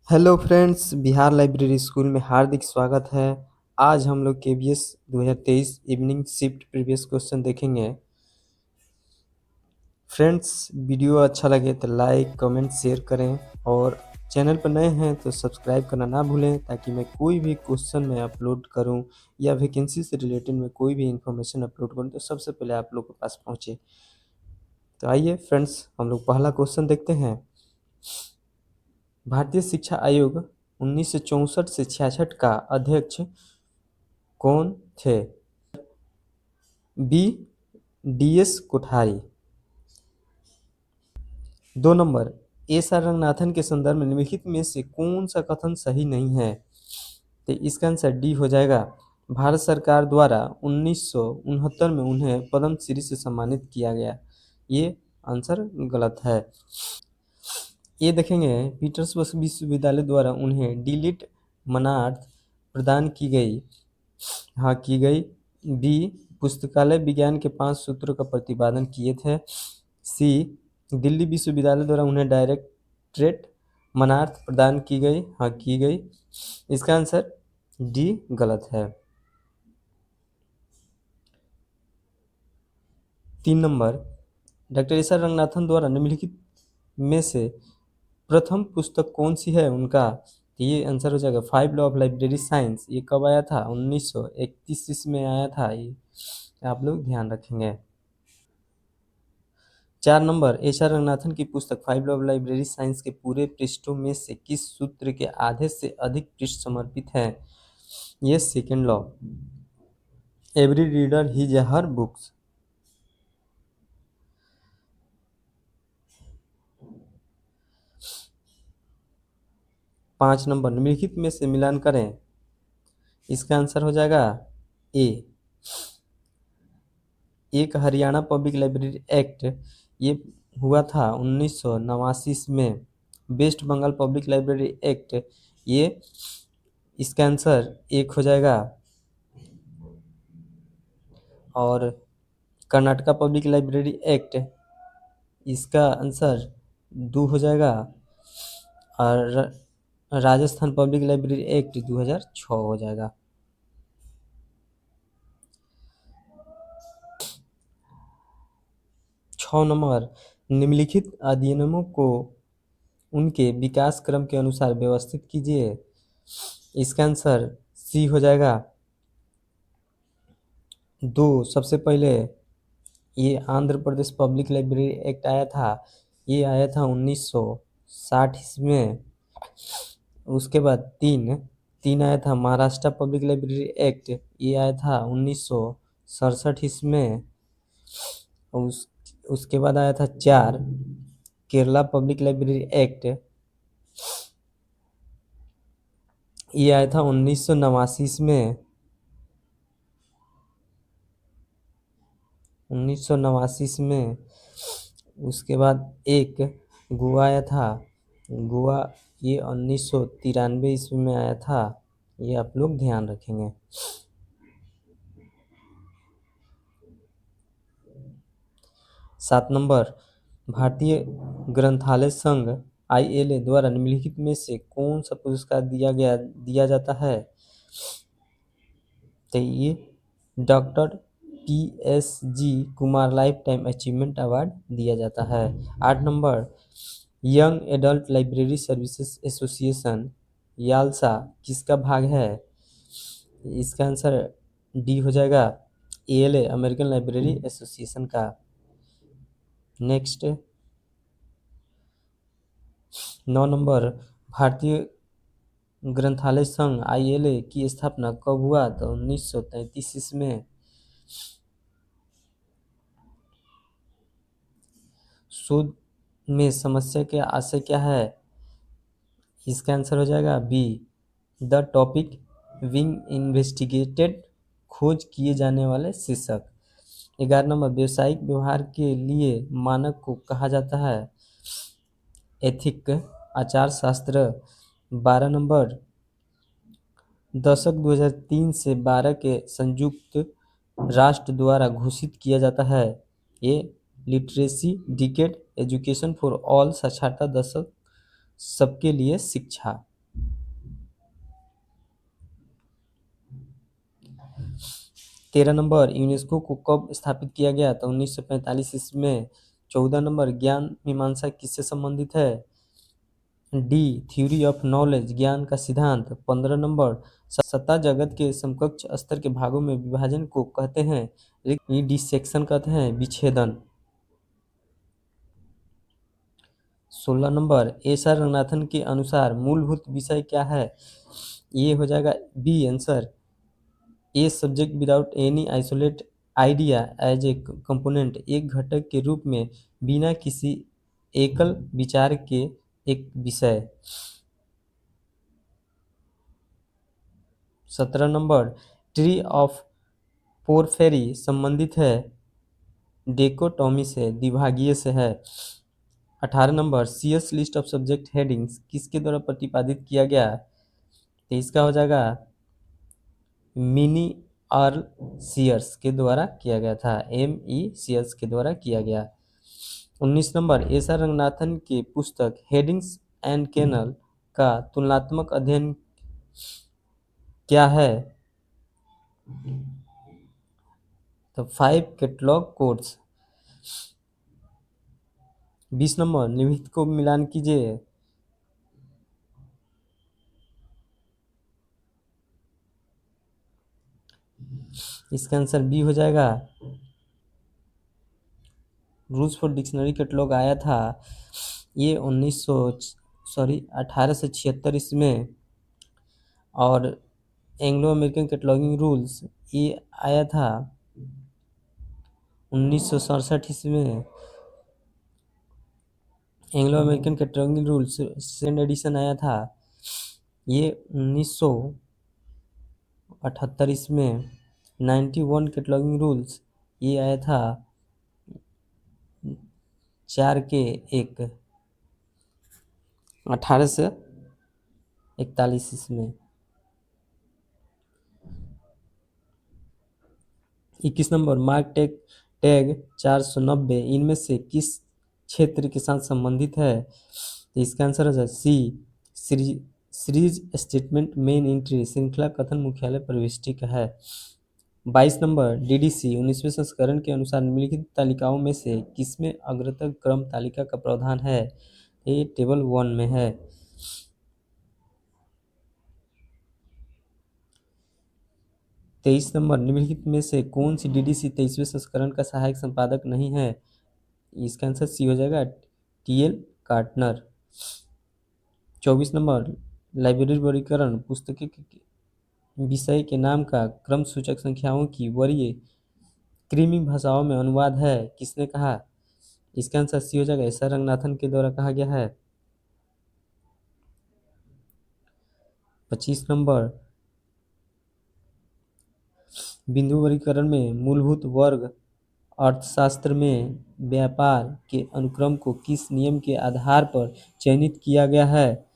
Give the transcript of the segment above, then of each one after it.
Hello friends, Bihar library school में हार्दिक स्वागत है। आज हम लोग KBS 2023 evening shift previous question देखेंगे। फ्रेंड्स, वीडियो अच्छा लगे तो लाइक कमेंट शेयर करें और चैनल पर नए हैं तो सब्सक्राइब करना ना भूलें, ताकि मैं कोई भी क्वेश्चन मैं अपलोड करूं या वैकेंसी से रिलेटेड में कोई भी इंफॉर्मेशन अपलोड करूं तो सबसे पहले आप लोग के पास पहुंचे। तो आइए फ्रेंड्स, हम लोग पहला क्वेश्चन देखते हैं। भारतीय शिक्षा आयोग 1964 से 66 का अध्यक्ष कौन थे? B. D S. Kothari. 2 number, S R Ranganathan के संदर्भ में निम्नलिखित में से कौन सा कथन सही नहीं है? तो इसका आंसर डी हो जाएगा। भारत सरकार द्वारा 1969 में उन्हें पद्म श्री से सम्मानित किया गया। ये आंसर गलत है। ये देखेंगे, पीटर्सबर्ग विश्वविद्यालय द्वारा उन्हें डीलिट मनार्थ प्रदान की गई। हाँ, की गई। बी. पुस्तकालय विज्ञान के 5 सूत्रों का प्रतिपादन किए थे। सी. दिल्ली विश्वविद्यालय द्वारा उन्हें डायरेक्टरेट मनार्थ प्रदान की गई। हाँ, की गई। इसका आंसर डी गलत है। 3 number, doctor S R Ranganathan द्वारा निम्नलिखित में से प्रथम पुस्तक कौन सी है उनका? तो ये आंसर हो जाएगा 5 लॉ ऑफ लाइब्रेरी साइंस। ये कब आया था? 1931 में आया था। ये आप लोग ध्यान रखेंगे। 4 नंबर, एच आर रंगनाथन की पुस्तक 5 लॉ ऑफ लाइब्रेरी साइंस के पूरे पृष्ठों में से किस सूत्र के आधे से अधिक पृष्ठ समर्पित हैं? ये second law, every reader his her books. 5 number, निम्नलिखित में से मिलान करें। इसका आंसर हो जाएगा ए। एक हरियाणा पब्लिक लाइब्रेरी एक्ट, ये हुआ था 1989 में। West Bengal public library act, ये इसका आंसर एक हो जाएगा। और कर्नाटका पब्लिक लाइब्रेरी एक्ट, इसका आंसर 2 हो जाएगा। और राजस्थान पब्लिक लाइब्रेरी एक्ट 2006 हो जाएगा। 6 नंबर, निम्नलिखित अधिनियमों को उनके विकास क्रम के अनुसार व्यवस्थित कीजिए। इसका आंसर सी हो जाएगा। 2, सबसे पहले ये Andhra Pradesh public library act आया था। ये आया था 1960 में। उसके बाद 3 आया था महाराष्ट्र पब्लिक लाइब्रेरी एक्ट। ये आया था 1967 में। उसके बाद आया था 4, केरला पब्लिक लाइब्रेरी एक्ट। ये आया था 1989 में। 1989 में। उसके बाद एक गोवा आया था। गोवा ये 1993 ईस्वी में आया था। ये आप लोग ध्यान रखेंगे। 7 नंबर, भारतीय ग्रंथालय संघ ILA द्वारा निम्नलिखित में से कौन सा पुरस्कार दिया जाता है? तो ये doctor PSG Kumar life time achievement award दिया जाता है। 8 number, young adult library services association YALSA किसका भाग है? इसका आंसर डी हो जाएगा, ALA अमेरिकन लाइब्रेरी एसोसिएशन का। नेक्स्ट 9 नंबर, भारतीय ग्रंथालय संघ ILA की स्थापना कब हुआ? तो 1933 में। शोध में समस्या के आशय क्या है? इसका आंसर हो जाएगा B, the topic being investigated, खोज किए जाने वाले शीर्षक। 11 नंबर, व्यवसायिक व्यवहार के लिए मानक को कहा जाता है एथिक, आचार शास्त्र। 12 नंबर, दशक 2003 से 12 के संयुक्त राष्ट्र द्वारा घोषित किया जाता है ये literacy decade, education for all, साक्षरता दशक सबके लिए शिक्षा। 13 नंबर यूनेस्को को कब स्थापित किया गया? तो 1945 ईस्वी में। 14 नंबर ज्ञान मीमांसा किससे संबंधित है? डी थ्योरी ऑफ नॉलेज, ज्ञान का सिद्धांत। 15 नंबर सत्ता जगत के समकक्ष स्तर के भागों में विभाजन को कहते हैं? डिसेक्शन कहते हैं, विच्छेदन। 16 नंबर एस आर रंगनाथन के अनुसार मूलभूत विषय क्या है? ये हो जाएगा B answer, a subject without any isolate idea as a component, एक घटक के रूप में बिना किसी एकल विचार के एक विषय। 17 नंबर ट्री ऑफ पोरफेरी संबंधित है? डेकोटॉमी से, द्विभागीय से है। 18 number CS list of subject headings किसके द्वारा प्रतिपादित किया गया? तो इसका हो जाएगा मिनी अर्ल सीयर्स के द्वारा किया गया था, सीयर्स के द्वारा किया गया। 19 नंबर एस आर रंगनाथन की पुस्तक हेडिंग्स एंड कैनल का तुलनात्मक अध्ययन क्या है? तो 5 कैटलॉग कोड्स। 20 नंबर निम्नलिखित को मिलान कीजिए। इसका आंसर बी हो जाएगा। रूल्स फॉर डिक्शनरी कैटलॉग आया था ये 1876 ईस्वी में, और एंग्लो अमेरिकन कैटलॉगिंग रूल्स ये आया था 1967 ईस्वी में। Anglo American cataloguing rules second edition आया था ये 1978 ईस्वी में। 91 कैटलॉगिंग रूल्स ये आया था 4 के 1 1841 ईस्वी में। 21 नंबर मार्क टैग 490 इनमें से किस क्षेत्र के साथ संबंधित है? तो इसका आंसर है सी सीरीज स्टेटमेंट मेन एंट्री, श्रृंखला कथन मुख्यालय प्रविष्टि का है। 22 नंबर डीडीसी 19वें संस्करण के अनुसार निम्नलिखित तालिकाओं में से किसमें अग्रतर क्रम तालिका का प्रावधान है? ये टेबल 1 में है। 23 नंबर निम्नलिखित में से कौन सी डीडीसी 23वें संस्करण का सहायक संपादक नहीं है? इसका आंसर सी हो जाएगा, टीएल कार्टनर। 24 नंबर लाइब्रेरी वर्गीकरण पुस्तकें के विषय के नाम का क्रम सूचक संख्याओं की वरीय कृमि भाषाओं में अनुवाद है, किसने कहा? इसका आंसर सी हो जाएगा, एस आर रंगनाथन के द्वारा कहा गया है। 25 नंबर बिंदु वर्गीकरण में मूलभूत वर्ग अर्थशास्त्र में व्यापार के अनुक्रम को किस नियम के आधार पर चयनित किया गया है?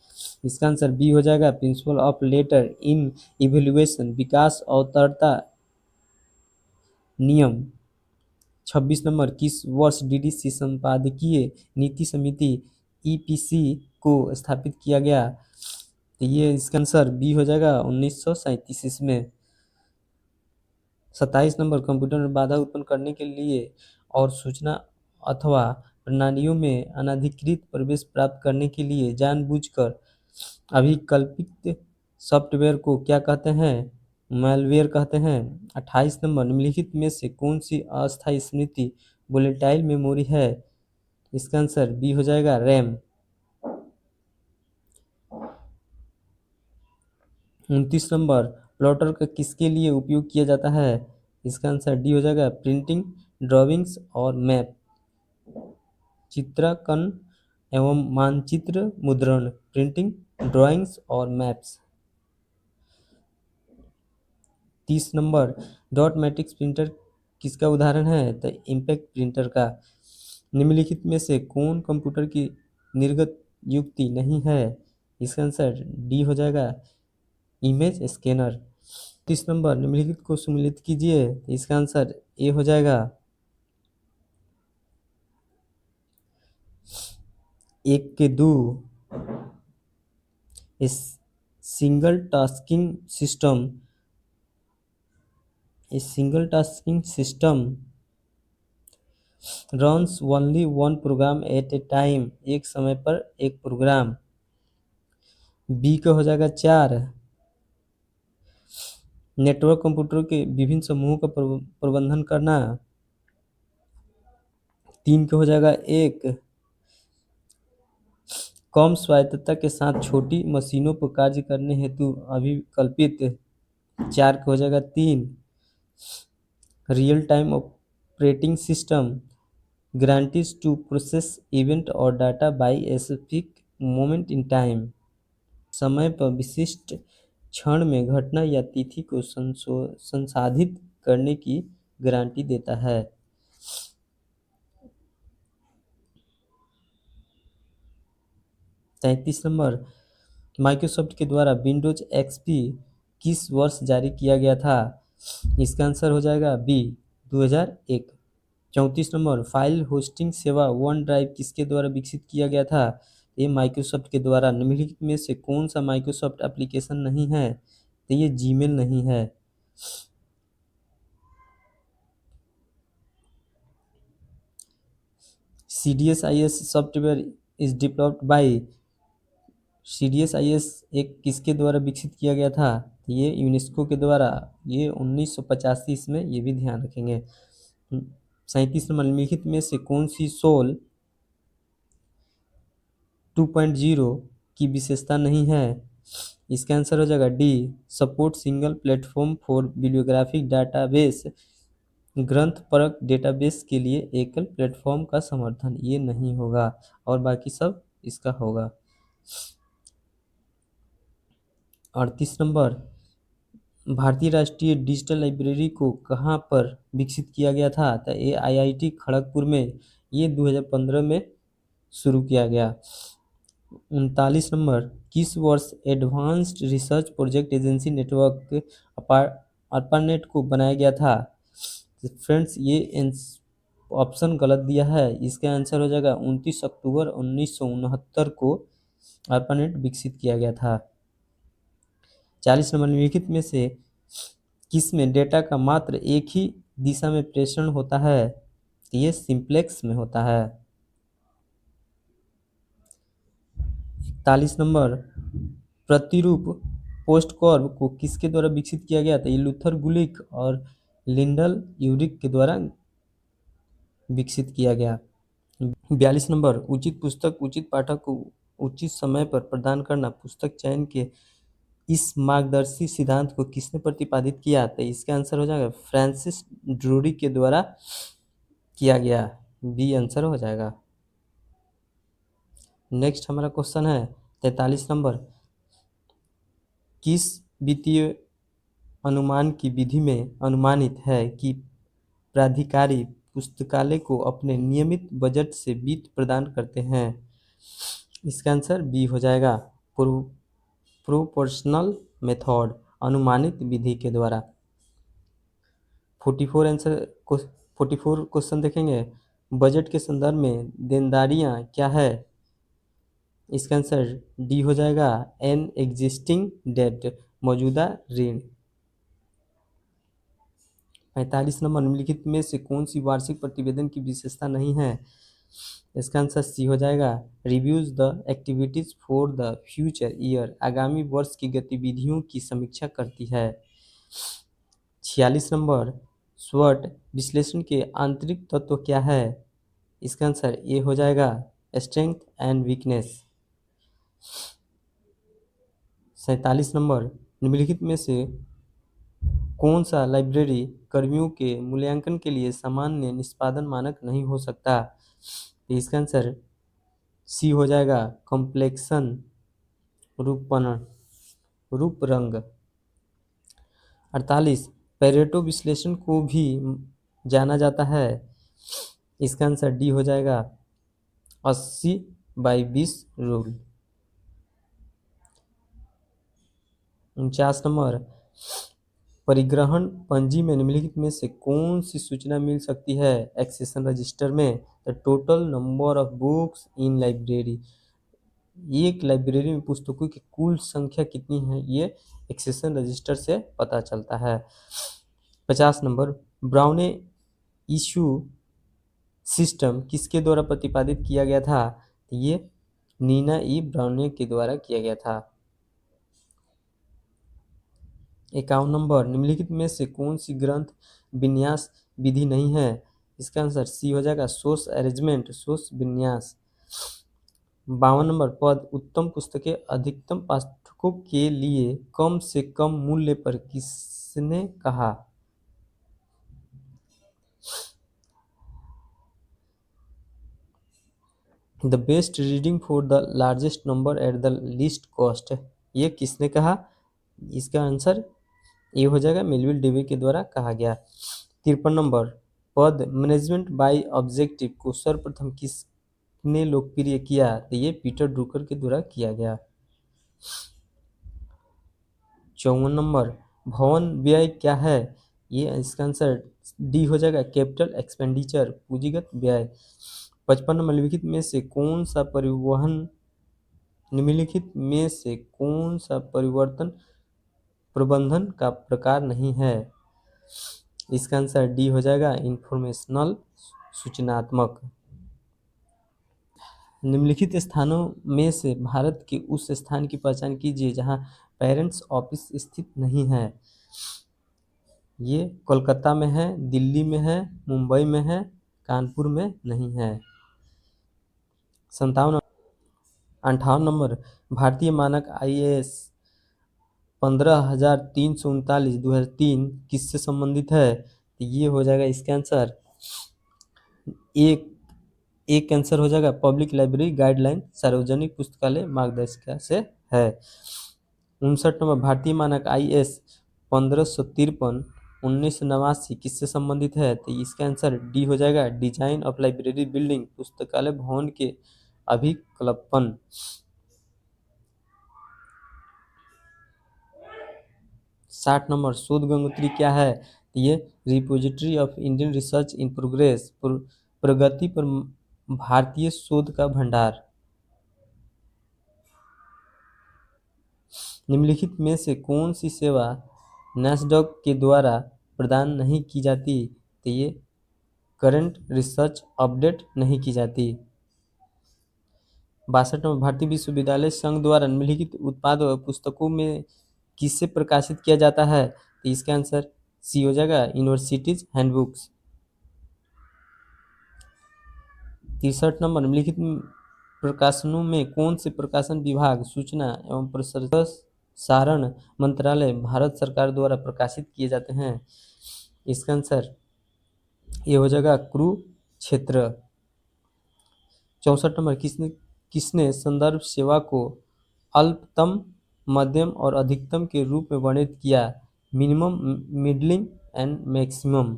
इसका आंसर बी हो जाएगा, principle of letter in evaluation, विकास अवतरता नियम। 26 नंबर किस वर्ष डीडीसी संपादकीय नीति समिति ईपीसी को स्थापित किया गया? तो ये इसका आंसर बी हो जाएगा, 1937 में। 27 नंबर कंप्यूटर में बाधा उत्पन्न करने के लिए और सूचना अथवा प्रणालियों में अनधिकृत प्रवेश प्राप्त करने के लिए जानबूझकर अभिकल्पित सॉफ्टवेयर को क्या कहते हैं? मैलवेयर कहते हैं। 28 नंबर निम्नलिखित में से कौन सी अस्थायी स्मृति वोलेटाइल मेमोरी है? इसका आंसर बी हो जाएगा, रैम। 29 नंबर प्लॉटर का किसके लिए उपयोग किया जाता है? इसका आंसर डी हो जाएगा, प्रिंटिंग, ड्राविंग्स और मैप, चित्रांकन एवं मानचित्र मुद्रण, प्रिंटिंग, ड्राइंग्स और maps. 30 number dot matrix printer किसका उदाहरण है? तो इम्पैक्ट प्रिंटर का। निम्नलिखित में से कौन कंप्यूटर की निर्गत युक्ति नहीं है? इसका आंसर डी हो जाएगा, इमेज स्कैनर। 30 नंबर निम्नलिखित को सम्मिलित कीजिए, इसका आंसर ए हो जाएगा। 1 के 2 इस single tasking system a single tasking system runs only one program at a time, एक समय पर एक प्रोग्राम। बी का हो जाएगा 4, नेटवर्क कंप्यूटर के विभिन्न समूहों का प्रबंधन करना। 3 का हो जाएगा 1, कम स्वायत्तता के साथ छोटी मशीनों पर कार्य करने हेतु अभिकल्पित। 4 का हो जाएगा 3, real time operating system guarantees to process event और data by a specific moment in time, समय पर विशिष्ट क्षण में घटना या तिथि को संसाधित करने की गारंटी देता है। 33 नंबर, माइक्रोसॉफ्ट के द्वारा विंडोज एक्सपी किस वर्ष जारी किया गया था? इसका आंसर हो जाएगा बी 2001। 34 नंबर, फाइल होस्टिंग सेवा वन ड्राइव किसके द्वारा विकसित किया गया था? ये माइक्रोसॉफ्ट के द्वारा। निम्नलिखित में से कौन सा माइक्रोसॉफ्ट एप्लीकेशन नहीं है? तो ये जीमेल नहीं है। CDSIS software is developed by, CDSIS एक किसके द्वारा विकसित किया गया था? ये यूनेस्को के द्वारा। ये 1985 इसमें, ये भी ध्यान रखेंगे। 37 नंबर, निम्नलिखित में से कौन सी सोल 2.0 की विशेषता नहीं है? इसका आंसर हो जाएगा D, support single platform for बिbliographic डाटाबेस, ग्रंथपरक डेटाबेस के लिए एकल प्लेटफॉर्म का समर्थन। ये नहीं होगा और बाकी सब इसका होगा। 38 नंबर, भारतीय राष्ट्रीय डिजिटल लाइब्रेरी को कहाँ पर विकसित किया गया था? तो ये IIT खड़गपुर में, ये 2015 में शुरू किया गया। 39 नंबर, किस वर्ष advanced research project agency network ARPANET को बनाया गया था? फ्रेंड्स, ये ऑप्शन गलत दिया है। इसका आंसर हो जाएगा 29 अक्टूबर 1969 को ARPANET विकसित किया गया था। 40 नंबर, निम्नलिखित में से किस में डेटा का मात्र एक ही दिशा में प्रेषण होता है? ये सिंप्लेक्स में होता है। 41 नंबर, प्रतिरूप पोस्टकॉर्ब को किसके द्वारा विकसित किया गया था? ये लूथर गुलिक और लिंडल यूरिक के द्वारा विकसित किया गया। 42 नंबर, उचित पुस्तक उचित पाठक को उचित समय पर प्रदान करना, पुस्तक चयन के इस मार्गदर्शी सिद्धांत को किसने प्रतिपादित किया? तो इसका आंसर हो जाएगा फ्रांसिस ड्रूरी के द्वारा किया गया। बी आंसर हो जाएगा। नेक्स्ट हमारा क्वेश्चन है 43 नंबर, किस वित्तीय अनुमान की विधि में अनुमानित है कि प्राधिकारी पुस्तकालय को अपने नियमित बजट से वित्त प्रदान करते हैं? इसका आंसर बी हो जाएगा, प्रोपोर्शनल मेथड, अनुमानित विधि के द्वारा। 44 क्वेश्चन देखेंगे, बजट के संदर्भ में देनदारियां क्या है? इसका आंसर डी हो जाएगा, एन एग्जिस्टिंग डेट, मौजूदा ऋण। 45 नंबर, निम्नलिखित में से कौन सी वार्षिक प्रतिवेदन की विशेषता नहीं है? इसका आंसर सी हो जाएगा, reviews the activities for the future year, आगामी वर्ष की गतिविधियों की समीक्षा करती है। 46 नंबर, स्वॉट विश्लेषण के आंतरिक तत्व क्या है? इसका आंसर ए हो जाएगा, स्ट्रेंथ एंड वीकनेस। 47 नंबर, निम्नलिखित में से कौन सा लाइब्रेरी कर्मियों के मूल्यांकन के लिए सामान्य निष्पादन मानक नहीं हो सकता? तो इसका आंसर सी हो जाएगा, कॉम्प्लेक्सन, रूप रंग। 48, पेरेटो विश्लेषण को भी जाना जाता है। इसका आंसर डी हो जाएगा, 80/20 रूल। 49 नंबर, परिग्रहण पंजी में निम्नलिखित में से कौन सी सूचना मिल सकती है? एक्सेशन रजिस्टर में the total number of books in library, एक लाइब्रेरी में पुस्तकों की कुल संख्या कितनी है, ये एक्सेशन रजिस्टर से पता चलता है। 50 नंबर, ब्राउने इशू सिस्टम किसके द्वारा प्रतिपादित किया गया था? तो ये नीना ई ब्राउने के द्वारा किया गया था। 51 नंबर, निम्नलिखित में से कौन सी ग्रंथ विन्यास विधि नहीं है? इसका आंसर सी हो जाएगा, सोर्स अरेंजमेंट, सोर्स विन्यास। 52 नंबर, पद उत्तम पुस्तकें अधिकतम पाठकों के लिए कम से कम मूल्य पर किसने कहा? The best reading for the largest number at the least cost, ये किसने कहा? इसका आंसर ये हो जाएगा, मेलविल डेवी के द्वारा कहा गया। 53 नंबर, पद मैनेजमेंट बाय ऑब्जेक्टिव को सर्वप्रथम किसने लोकप्रिय किया? तो ये पीटर ड्रुकर के द्वारा किया गया। 54 नंबर, भवन व्यय क्या है? ये इसका आंसर डी हो जाएगा, कैपिटल एक्सपेंडिचर, पूंजीगत व्यय। 55 नंबर, निम्नलिखित में से कौन सा परिवर्तन प्रबंधन का प्रकार नहीं है? इसका आंसर डी हो जाएगा, इंफॉर्मेशनल, सूचनात्मक। निम्नलिखित स्थानों में से भारत के उस स्थान की पहचान कीजिए जहां पेरेंट्स ऑफिस स्थित नहीं है। ये कोलकाता में है, दिल्ली में है, मुंबई में है, कानपुर में नहीं है। 58 नंबर, भारतीय मानक IAS 15,339 2003 किससे संबंधित है? तो ये हो जाएगा इसका आंसर, एक एक आंसर हो जाएगा, पब्लिक लाइब्रेरी गाइडलाइन, सार्वजनिक पुस्तकालय मार्गदर्शिका से है। 59 नंबर, भारतीय मानक IS 1553 1989 किससे संबंधित है? तो इसका आंसर डी हो जाएगा, डिजाइन ऑफ लाइब्रेरी बिल्डिंग, पुस्तकालय भवन के अभिकल्पन। 60 नंबर, शोध गंगोत्री क्या है? तो ये repository of Indian research in progress, प्रगति पर भारतीय शोध का भंडार। निम्नलिखित में से कौन सी सेवा नैस्डैक के द्वारा प्रदान नहीं की जाती? तो ये करंट रिसर्च अपडेट नहीं की जाती। 62 नंबर, भारतीय विश्वविद्यालय संघ द्वारा निम्नलिखित उत्पाद व पुस्तकों में किसे प्रकाशित किया जाता है? तो इसका आंसर सी हो जाएगा, यूनिवर्सिटीज हैंडबुक्स। 63 नंबर, निम्नलिखित प्रकाशनों में कौन से प्रकाशन विभाग सूचना एवं प्रसारण मंत्रालय भारत सरकार द्वारा प्रकाशित किए जाते हैं? इसका आंसर ये हो जाएगा, कुरुक्षेत्र। 64 नंबर, किसने किसने संदर्भ सेवा को अल्पतम, मध्यम और अधिकतम के रूप में वर्णित किया? Minimum, middling and maximum.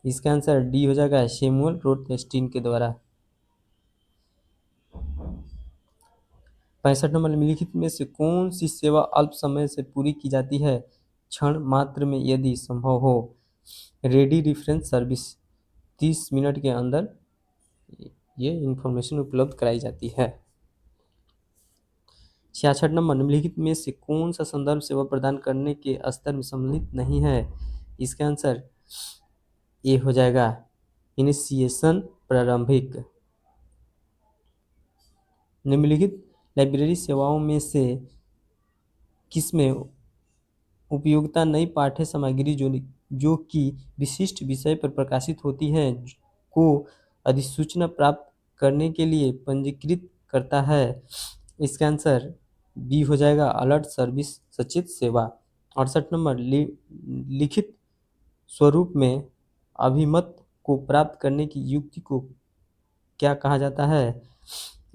इसका आंसर डी हो जाएगा, सैमुअल रोथस्टीन के द्वारा। 65 नंबर, निम्नलिखित में से कौन सी सेवा अल्प समय से पूरी की जाती है, क्षण मात्र में यदि संभव हो? रेडी रेफरेंस सर्विस, 30 मिनट के अंदर ये इंफॉर्मेशन उपलब्ध कराई जाती है। 66 नंबर, निम्नलिखित में से कौन सा संदर्भ सेवा प्रदान करने के स्तर में सम्मिलित नहीं है? इसका आंसर ए हो जाएगा, इनिशिएशन, प्रारंभिक। निम्नलिखित लाइब्रेरी सेवाओं में से किसमें उपयोगिता नई पाठ्य सामग्री जो कि विशिष्ट विषय पर प्रकाशित होती है को अधिसूचना प्राप्त करने के लिए पंजीकृत करता है? इसका आंसर बी हो जाएगा, अलर्ट सर्विस, सचेत सेवा। 68 नंबर, लिखित स्वरूप में अभिमत को प्राप्त करने की युक्ति को क्या कहा जाता है?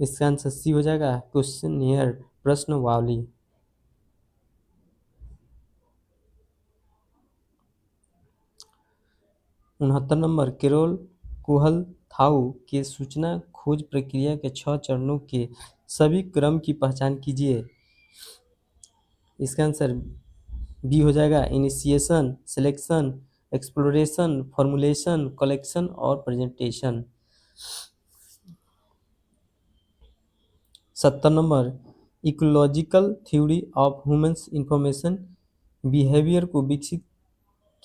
इसका आंसर सी हो जाएगा, क्वेश्चनियर, प्रश्नावली। 69 नंबर, कैरोल कुहलथाउ के सूचना खोज प्रक्रिया के 6 चरणों के सभी क्रम की पहचान कीजिए। इसका आंसर बी हो जाएगा, initiation, selection, exploration, formulation, collection और presentation. 70 number, ecological theory of human information behaviour को विकसित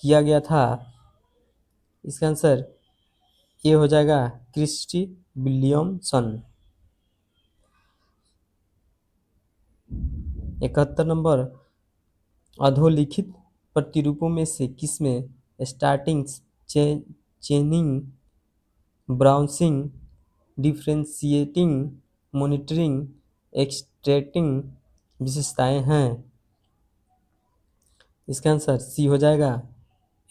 किया गया था? इसका आंसर ये हो जाएगा क्रिस्टी विलियमसन। 71 नंबर, अधोलिखित प्रतिरूपों में से किसमें starting, chaining, browsing, differentiating, monitoring, extracting विशेषताएं हैं? इसका आंसर सी हो जाएगा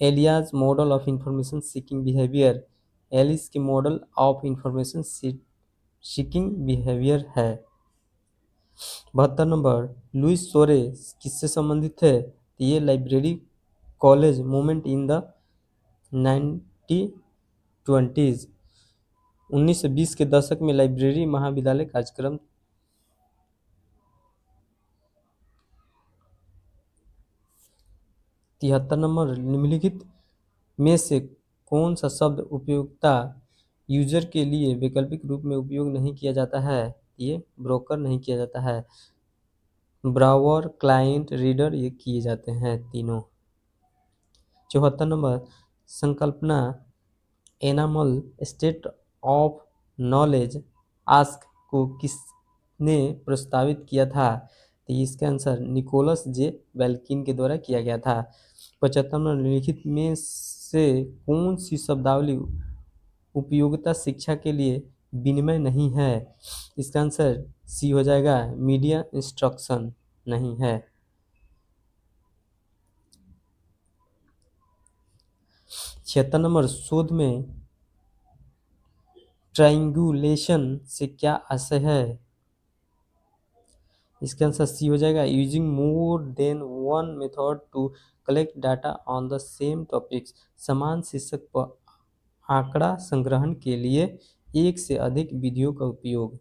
Ellis's model of information seeking behaviour. Ellis के model of information seeking behaviour है। 72 नंबर, लुइस सोरे किससे संबंधित थे? तो ये library college movement in the 1920s, 1920 के दशक में लाइब्रेरी महाविद्यालय कार्यक्रम। 73 नंबर, निम्नलिखित में से कौन सा शब्द उपयोक्ता यूजर के लिए वैकल्पिक रूप में उपयोग नहीं किया जाता है? ये ब्रोकर नहीं किया जाता है, ब्राउज़र, क्लाइंट, रीडर ये किए जाते हैं तीनों। 74 नंबर, संकल्पना enamel state of knowledge ask को किसने प्रस्तावित किया था? तो इसका आंसर निकोलस जे बेल्किन के द्वारा किया गया था। 75 नंबर, निम्नलिखित में से कौन सी शब्दावली उपयोगिता शिक्षा के लिए विनिमय नहीं है? इसका आंसर सी हो जाएगा मीडिया इंस्ट्रक्शन नहीं है। 76 नंबर, शोध में ट्राइंगुलेशन से क्या आशय है? इसका आंसर सी हो जाएगा using more than one method to collect data on the same topics. समान शीर्षक पर आंकड़ा संग्रहण के लिए एक से अधिक विधियों का उपयोग।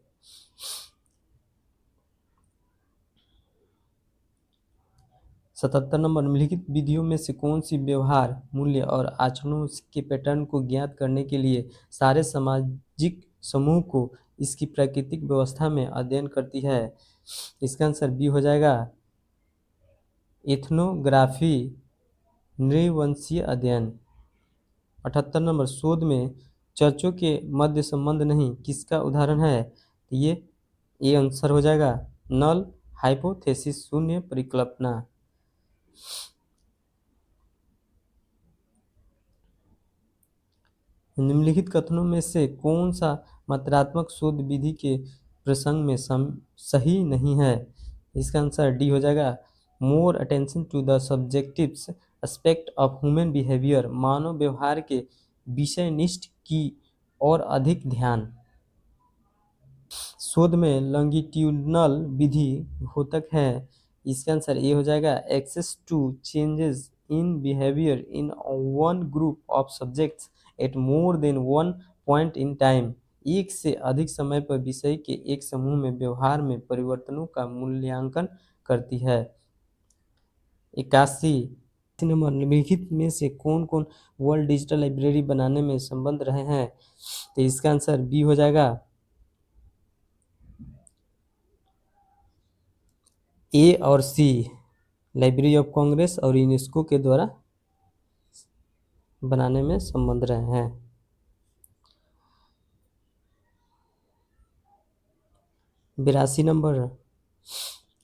77 नंबर, निम्नलिखित विधियों में से कौन सी व्यवहार, मूल्य और आचरणों के पैटर्न को ज्ञात करने के लिए सारे सामाजिक समूह को इसकी प्राकृतिक व्यवस्था में अध्ययन करती है? इसका आंसर बी हो जाएगा एथनोग्राफी, नृवंशीय अध्ययन। 78 नंबर, शोध में चर्चों के मध्य संबंध नहीं किसका उदाहरण है? तो ये आंसर हो जाएगा नल हाइपोथेसिस, शून्य परिकल्पना। निम्नलिखित कथनों में से कौन सा मात्रात्मक शोध विधि के प्रसंग में सही नहीं है? इसका आंसर डी हो जाएगा more attention to the subjective aspect of human behaviour, मानव व्यवहार के विषयनिष्ठ की और अधिक ध्यान। शोध में लॉन्गिट्यूडनल विधि घोतक है। इसका आंसर ए हो जाएगा access to changes in behaviour in one group of subjects at more than one point in time. एक से अधिक समय पर विषय के एक समूह में व्यवहार में परिवर्तनों का मूल्यांकन करती है। 81 नंबर, निम्नलिखित में से कौन कौन वर्ल्ड डिजिटल लाइब्रेरी बनाने में संबंध रहे हैं? तो इसका आंसर बी हो जाएगा ए और सी, लाइब्रेरी ऑफ कांग्रेस और यूनेस्को के द्वारा बनाने में संबंध रहे हैं। 82 नंबर,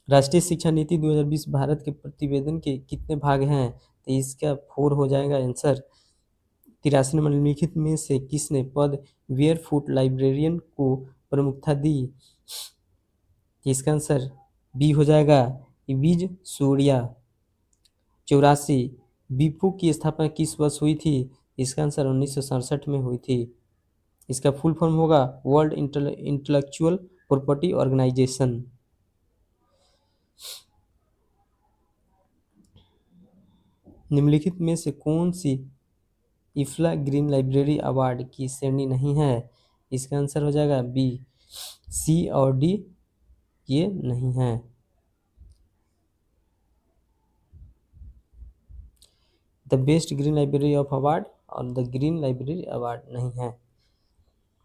राष्ट्रीय शिक्षा नीति 2020 भारत के प्रतिवेदन के कितने भाग हैं? तो इसका 4 हो जाएगा आंसर। 83 नंबर, निम्नलिखित में से किसने पद बेयरफुट लाइब्रेरियन को प्रमुखता दी? इसका आंसर बी हो जाएगा विज सूर्या। 84, विपो की स्थापना किस वर्ष हुई थी? इसका आंसर 1967 में हुई थी। इसका फुल फॉर्म होगा वर्ल्ड इंटेलेक्चुअल प्रॉपर्टी ऑर्गेनाइजेशन। निम्नलिखित में से कौन सी इफ्ला ग्रीन लाइब्रेरी अवार्ड की श्रेणी नहीं है? इसका आंसर हो जाएगा बी, सी और डी ये नहीं है। The best green library of award और द ग्रीन लाइब्रेरी अवार्ड नहीं है।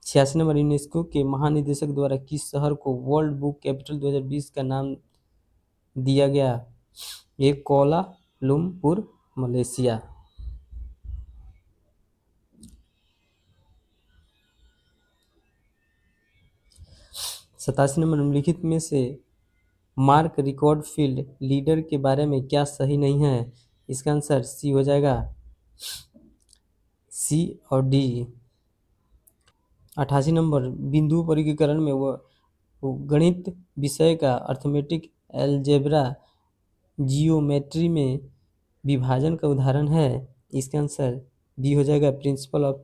86 नंबर, यूनेस्को के महानिदेशक द्वारा किस शहर को वर्ल्ड बुक कैपिटल 2020 का नाम दिया गया? ये कोलालमपुर, मलेशिया। 87 नंबर निम्नलिखित में से मार्क रिकॉर्ड फील्ड लीडर के बारे में क्या सही नहीं है? इसका आंसर सी हो जाएगा, सी और डी। 88 नंबर बिंदु वर्गीकरण में वो गणित विषय का अर्थमेटिक एलजेब्रा जियोमेट्री में विभाजन का उदाहरण है। इसका आंसर बी हो जाएगा, प्रिंसिपल ऑफ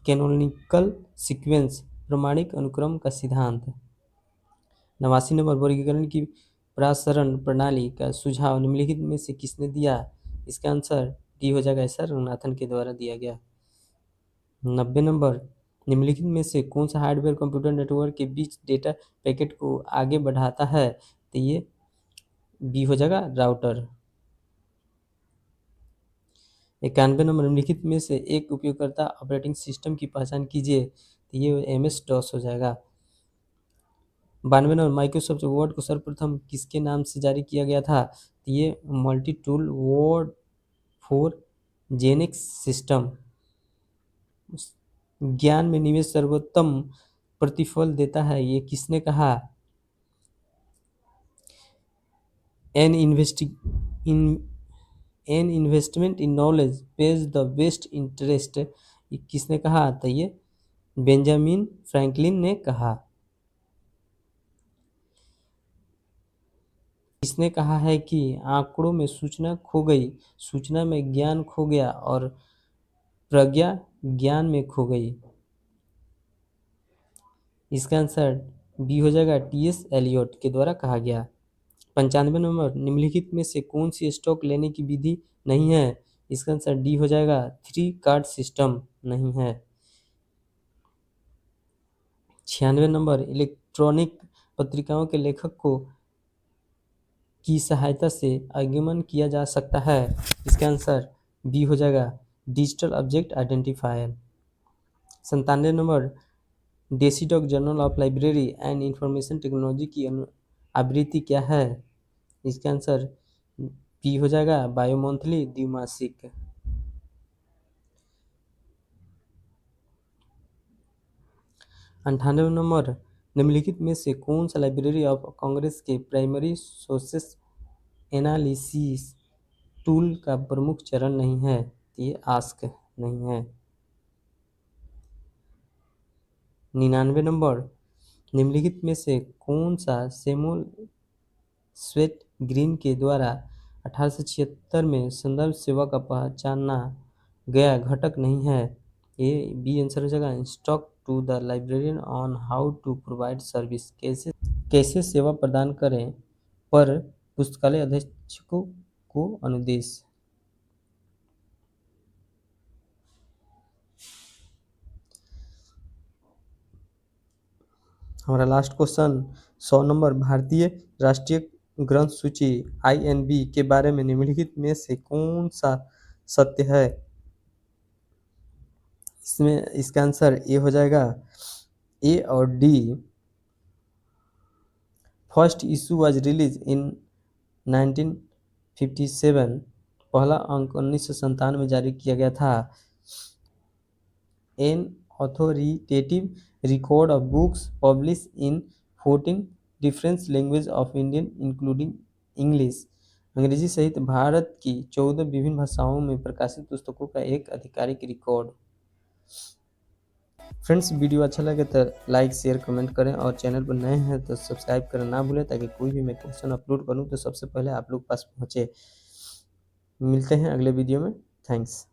कैनोनिकल सीक्वेंस, प्रमाणिक अनुक्रम का सिद्धांत। 89 नंबर वर्गीकरण की प्रसारण प्रणाली का सुझाव निम्नलिखित में से किसने दिया? इसका आंसर डी हो जाएगा, सर रंगनाथन के द्वारा दिया गया। 90 नंबर निम्नलिखित में से कौन सा हार्डवेयर कंप्यूटर नेटवर्क के बीच डेटा पैकेट को आगे बढ़ाता है? तो ये बी हो जाएगा, राउटर। 91 नंबर निम्नलिखित में से एक उपयोगकर्ता ऑपरेटिंग सिस्टम की पहचान कीजिए। तो ये MS DOS हो जाएगा। 92 नंबर माइक्रोसॉफ्ट वर्ड को सर्वप्रथम किसके नाम से जारी किया गया था? तो ये multi tool word for Genics system. ज्ञान में निवेश सर्वोत्तम प्रतिफल देता है, ये किसने कहा? An investment in knowledge page the best interest, ये किसने कहा? तो ये बेंजामिन फ्रैंकलिन ने कहा। इसने कहा है कि आंकड़ों में सूचना खो गई, सूचना में ज्ञान खो गया और प्रज्ञा ज्ञान में खो गई। इसका आंसर बी हो जाएगा, TS एलियट के द्वारा कहा गया। 95 नंबर निम्नलिखित में से कौन सी स्टॉक लेने की विधि नहीं है? इसका आंसर डी हो जाएगा, 3 कार्ड सिस्टम नहीं है। 96 नंबर इलेक्ट्रॉनिक पत्रिकाओं के लेखक को की सहायता से आगमन किया जा सकता है। इसका आंसर बी हो जाएगा, digital object identifier. 97 number DESIDOC journal of library and information technology की आवृत्ति क्या है? इसका आंसर बी हो जाएगा, बायो मंथली द्विमासिक। 98 नंबर निम्नलिखित में से कौन सा लाइब्रेरी ऑफ कांग्रेस के प्राइमरी सोर्सेस एनालिसिस टूल का प्रमुख चरण नहीं है? ये आस्क नहीं है। 99 नंबर निम्नलिखित में से कौन सा सैमुअल स्वेट ग्रीन के द्वारा 1876 में संदर्भ सेवा का पहचाना गया घटक नहीं है? ये बी आंसर हो जाएगा, instruct to the librarian on how to provide service, कैसे सेवा प्रदान करें पर पुस्तकालय अधीक्षकों को अनुदेश। हमारा लास्ट क्वेश्चन 100 नंबर भारतीय राष्ट्रीय ग्रंथ सूची INB के बारे में निम्नलिखित में से कौन सा सत्य है? इसमें इसका आंसर ए हो जाएगा, ए और D. First issue was release in 1957, पहला अंक 1957 में जारी किया गया था। An authoritative record of books publish in 14 different language of Indian including English, अंग्रेजी सहित भारत की 14 विभिन्न भाषाओं में प्रकाशित पुस्तकों का एक आधिकारिक रिकॉर्ड। फ्रेंड्स, वीडियो अच्छा लगे तो लाइक शेयर कमेंट करें और चैनल पर नए हैं तो सब्सक्राइब करना ना भूलें, ताकि कोई भी मैं क्वेश्चन अपलोड करूं तो सबसे पहले आप लोग पास पहुंचे। मिलते हैं अगले वीडियो में। थैंक्स।